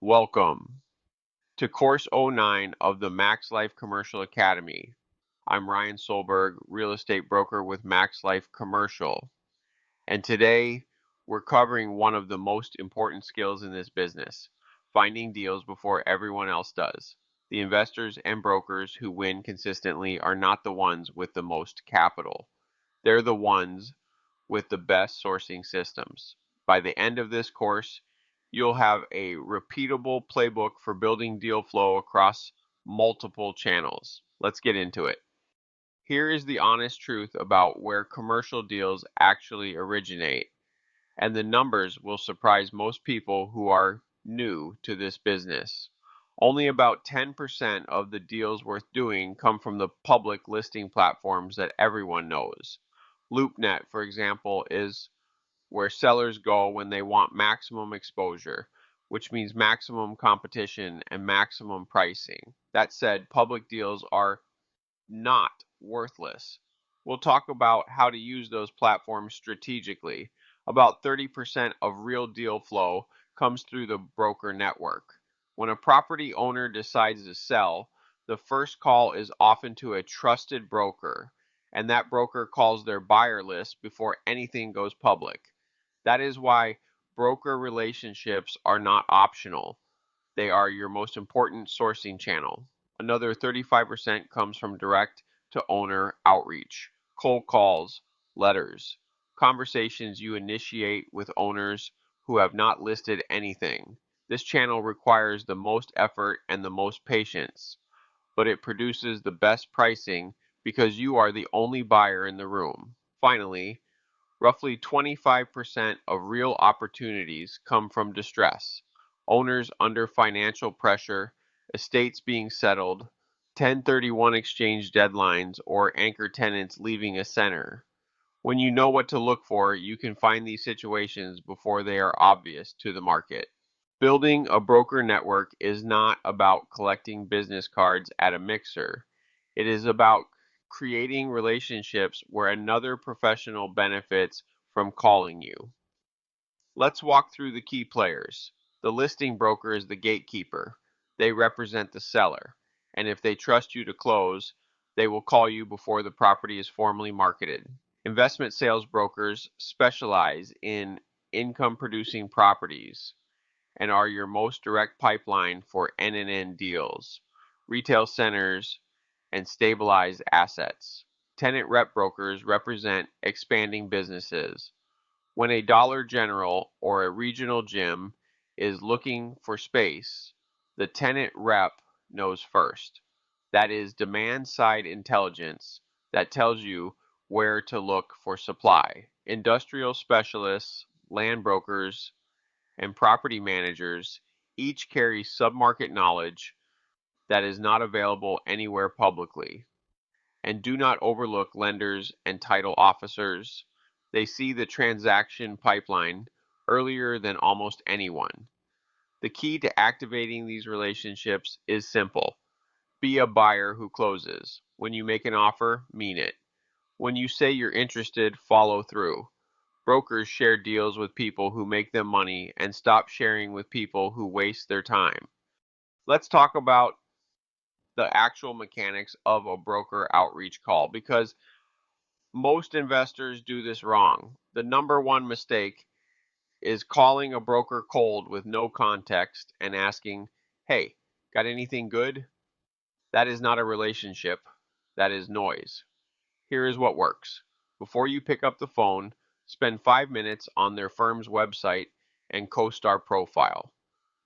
Welcome to Course '09 of the MaxLife Commercial Academy. I'm Ryan Solberg, real estate broker with MaxLife Commercial. And today we're covering one of the most important skills in this business, finding deals before everyone else does. The investors and brokers who win consistently are not the ones with the most capital. They're the ones with the best sourcing systems. By the end of this course, you'll have a repeatable playbook for building deal flow across multiple channels. Let's get into it. Here is the honest truth about where commercial deals actually originate, and the numbers will surprise most people who are new to this business. Only about 10% of the deals worth doing come from the public listing platforms that everyone knows. LoopNet, for example, is where sellers go when they want maximum exposure, which means maximum competition and maximum pricing. That said, public deals are not worthless. We'll talk about how to use those platforms strategically. About 30% of real deal flow comes through the broker network. When a property owner decides to sell, the first call is often to a trusted broker, and that broker calls their buyer list before anything goes public. That is why broker relationships are not optional. They are your most important sourcing channel. Another 35% comes from direct to owner outreach, cold calls, letters, conversations you initiate with owners who have not listed anything. This channel requires the most effort and the most patience, but it produces the best pricing because you are the only buyer in the room. Finally, roughly 25% of real opportunities come from distress, owners under financial pressure, estates being settled, 1031 exchange deadlines, or anchor tenants leaving a center. When you know what to look for, you can find these situations before they are obvious to the market. Building a broker network is not about collecting business cards at a mixer. It is about creating relationships where another professional benefits from calling you. Let's walk through the key players. The listing broker is the gatekeeper. They represent the seller, and if they trust you to close, they will call you before the property is formally marketed. Investment sales brokers specialize in income producing properties and are your most direct pipeline for N&N deals, retail centers, and stabilized assets. Tenant rep brokers represent expanding businesses. When a Dollar General or a regional gym is looking for space, the tenant rep knows first. That is demand side intelligence that tells you where to look for supply. Industrial specialists, land brokers, and property managers each carry submarket knowledge that is not available anywhere publicly. And do not overlook lenders and title officers. They see the transaction pipeline earlier than almost anyone. The key to activating these relationships is simple. Be a buyer who closes. When you make an offer, mean it. When you say you're interested, follow through. Brokers share deals with people who make them money and stop sharing with people who waste their time. Let's talk about the actual mechanics of a broker outreach call because most investors do this wrong. The number one mistake is calling a broker cold with no context and asking, "Hey, got anything good?" That is not a relationship. That is noise. Here is what works. Before you pick up the phone, spend 5 minutes on their firm's website and CoStar profile.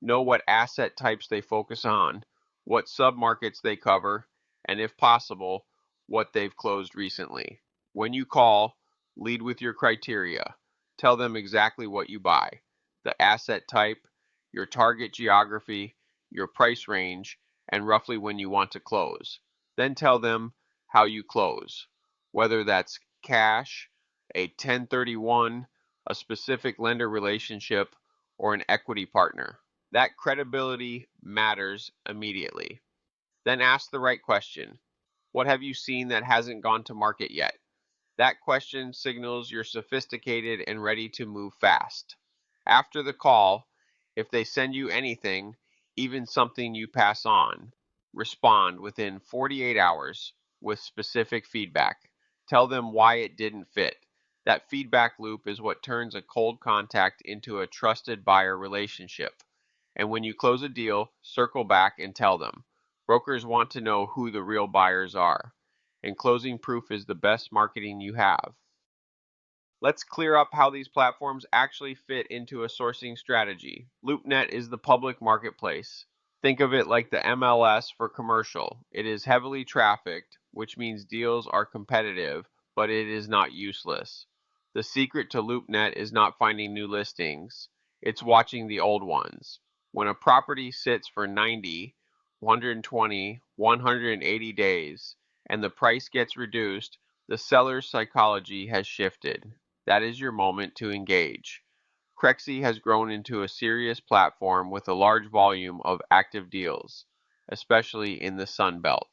Know what asset types they focus on, what submarkets they cover, and if possible, what they've closed recently. When you call, lead with your criteria. Tell them exactly what you buy, the asset type, your target geography, your price range, and roughly when you want to close. Then tell them how you close, whether that's cash, a 1031, a specific lender relationship, or an equity partner. That credibility matters immediately. Then ask the right question. What have you seen that hasn't gone to market yet? That question signals you're sophisticated and ready to move fast. After the call, if they send you anything, even something you pass on. Respond within 48 hours with specific feedback. Tell them why it didn't fit. That feedback loop is what turns a cold contact into a trusted buyer relationship. And when you close a deal, circle back and tell them. Brokers want to know who the real buyers are, and closing proof is the best marketing you have. Let's clear up how these platforms actually fit into a sourcing strategy. LoopNet is the public marketplace. Think of it like the MLS for commercial. It is heavily trafficked, which means deals are competitive, but it is not useless. The secret to LoopNet is not finding new listings, it's watching the old ones. When a property sits for 90, 120, 180 days, and the price gets reduced, the seller's psychology has shifted. That is your moment to engage. Crexi has grown into a serious platform with a large volume of active deals, especially in the Sun Belt.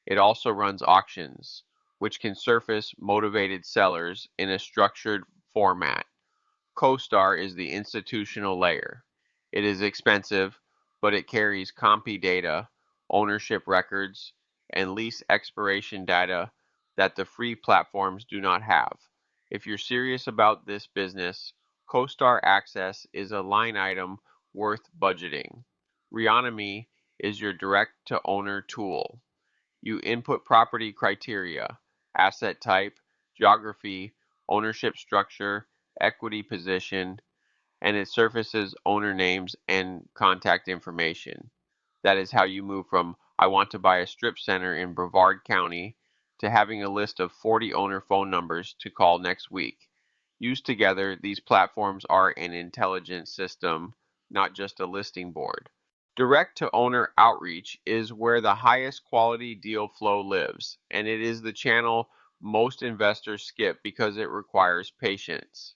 It also runs auctions, which can surface motivated sellers in a structured format. CoStar is the institutional layer. It is expensive, but it carries compy data, ownership records, and lease expiration data that the free platforms do not have. If you're serious about this business, CoStar Access is a line item worth budgeting. Reonomy is your direct-to-owner tool. You input property criteria, asset type, geography, ownership structure, equity position, and it surfaces owner names and contact information. That is how you move from I want to buy a strip center in Brevard County to having a list of 40 owner phone numbers to call next week. Used together, these platforms are an intelligent system, not just a listing board. Direct to owner outreach is where the highest quality deal flow lives, and it is the channel most investors skip because it requires patience.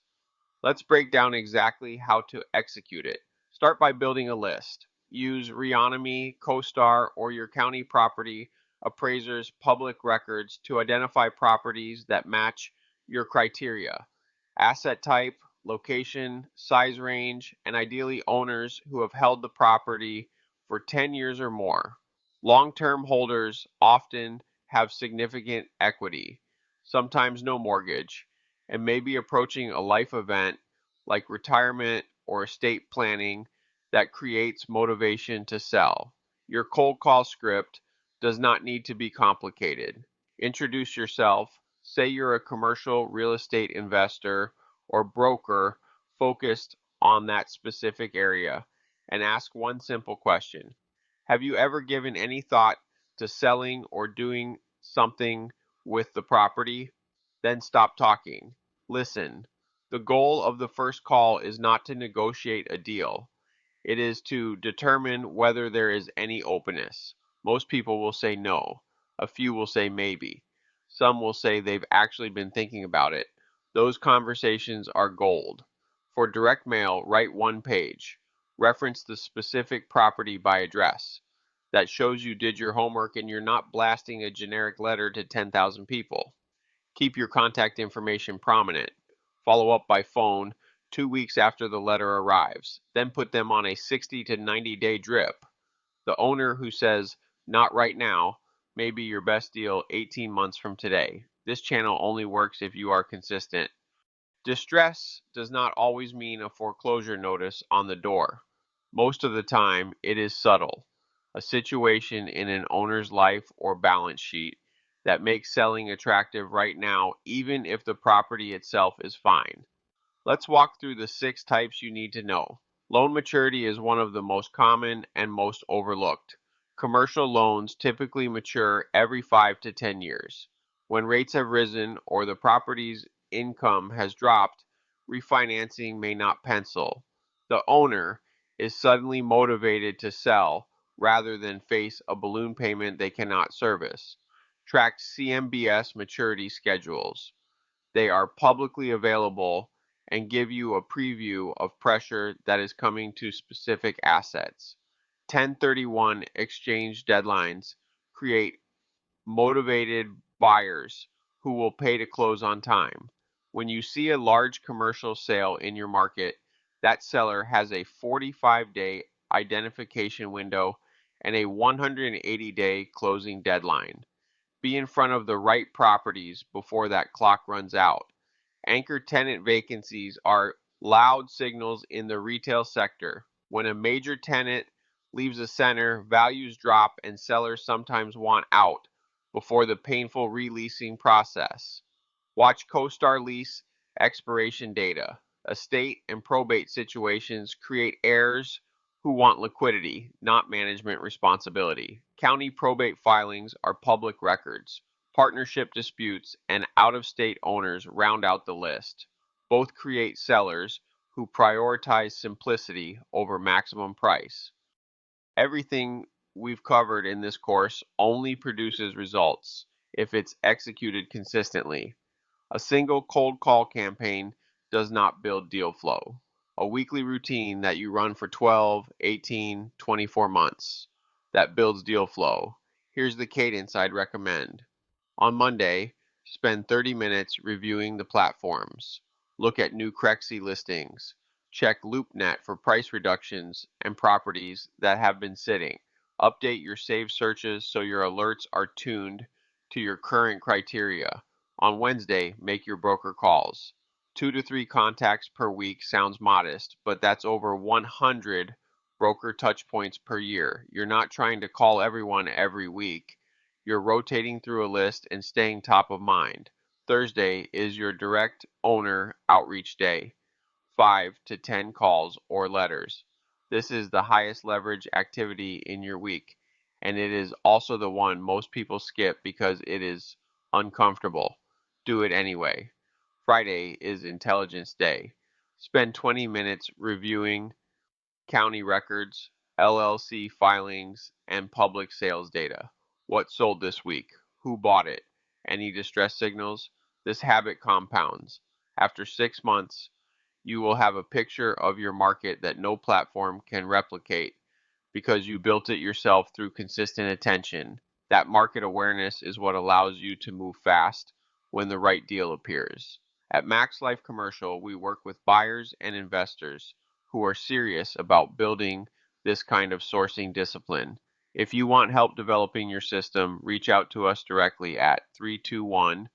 Let's break down exactly how to execute it. Start by building a list. Use Reonomy, CoStar, or your county property appraiser's public records to identify properties that match your criteria. Asset type, location, size range, and ideally owners who have held the property for 10 years or more. Long-term holders often have significant equity, sometimes no mortgage, and may be approaching a life event like retirement or estate planning that creates motivation to sell. Your cold call script does not need to be complicated. Introduce yourself, say you're a commercial real estate investor or broker focused on that specific area, and ask one simple question. Have you ever given any thought to selling or doing something with the property? Then stop talking. Listen. The goal of the first call is not to negotiate a deal. It is to determine whether there is any openness. Most people will say no. A few will say maybe. Some will say they've actually been thinking about it. Those conversations are gold. For direct mail, write one page. Reference the specific property by address. That shows you did your homework and you're not blasting a generic letter to 10,000 people. Keep your contact information prominent. Follow up by phone 2 weeks after the letter arrives. Then put them on a 60 to 90-day drip. The owner who says, not right now, may be your best deal 18 months from today. This channel only works if you are consistent. Distress does not always mean a foreclosure notice on the door. Most of the time, it is subtle. A situation in an owner's life or balance sheet that makes selling attractive right now, even if the property itself is fine. Let's walk through the 6 types you need to know. Loan maturity is one of the most common and most overlooked. Commercial loans typically mature every 5 to 10 years. When rates have risen or the property's income has dropped, refinancing may not pencil. The owner is suddenly motivated to sell rather than face a balloon payment they cannot service. Track CMBS maturity schedules. They are publicly available and give you a preview of pressure that is coming to specific assets. 1031 exchange deadlines create motivated buyers who will pay to close on time. When you see a large commercial sale in your market, that seller has a 45-day identification window, and a 180-day closing deadline. Be in front of the right properties before that clock runs out. Anchor tenant vacancies are loud signals in the retail sector. When a major tenant leaves a center, values drop and sellers sometimes want out before the painful releasing process. Watch CoStar lease expiration data. Estate and probate situations create heirs who want liquidity, not management responsibility. County probate filings are public records. Partnership disputes and out-of-state owners round out the list. Both create sellers who prioritize simplicity over maximum price. Everything we've covered in this course only produces results if it's executed consistently. A single cold call campaign does not build deal flow. A weekly routine that you run for 12, 18, 24 months that builds deal flow. Here's the cadence I'd recommend. On Monday, spend 30 minutes reviewing the platforms. Look at new Crexi listings. Check LoopNet for price reductions and properties that have been sitting. Update your saved searches so your alerts are tuned to your current criteria. On Wednesday, make your broker calls. 2 to 3 contacts per week sounds modest, but that's over 100 broker touch points per year. You're not trying to call everyone every week. You're rotating through a list and staying top of mind. Thursday is your direct owner outreach day. 5 to 10 calls or letters. This is the highest leverage activity in your week, and it is also the one most people skip because it is uncomfortable. Do it anyway. Friday is Intelligence Day. Spend 20 minutes reviewing county records, LLC filings, and public sales data. What sold this week? Who bought it? Any distress signals? This habit compounds. After 6 months, you will have a picture of your market that no platform can replicate because you built it yourself through consistent attention. That market awareness is what allows you to move fast when the right deal appears. At MaxLife Commercial, we work with buyers and investors who are serious about building this kind of sourcing discipline. If you want help developing your system, reach out to us directly at 321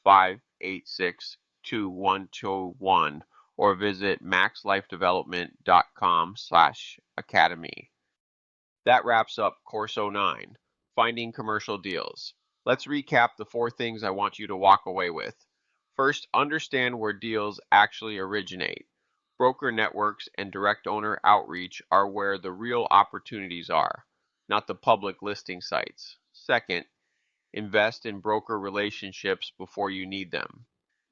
586 2121 or visit maxlifedevelopment.com/academy. That wraps up Course 09, Finding Commercial Deals. Let's recap the 4 things I want you to walk away with. First, understand where deals actually originate. Broker networks and direct owner outreach are where the real opportunities are, not the public listing sites. Second, invest in broker relationships before you need them.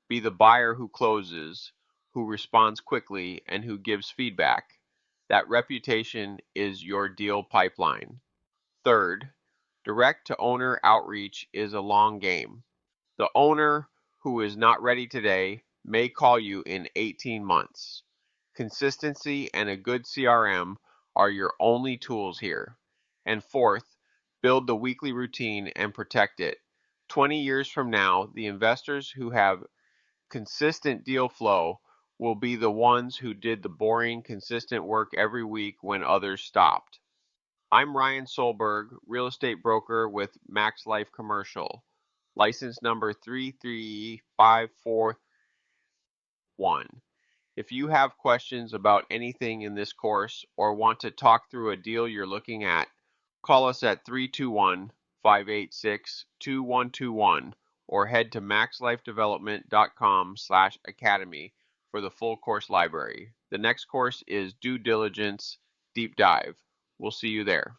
Be the buyer who closes, who responds quickly, and who gives feedback. That reputation is your deal pipeline. Third, direct to owner outreach is a long game. The owner who is not ready today may call you in 18 months. Consistency and a good CRM are your only tools here. And fourth, build the weekly routine and protect it. 20 years from now, the investors who have consistent deal flow will be the ones who did the boring, consistent work every week when others stopped. I'm Ryan Solberg, real estate broker with MaxLife Commercial, license number 33541. If you have questions about anything in this course or want to talk through a deal you're looking at, call us at 321 586 2121 or head to maxlifedevelopment.com/academy for the full course library. The next course is Due Diligence Deep Dive. We'll see you there.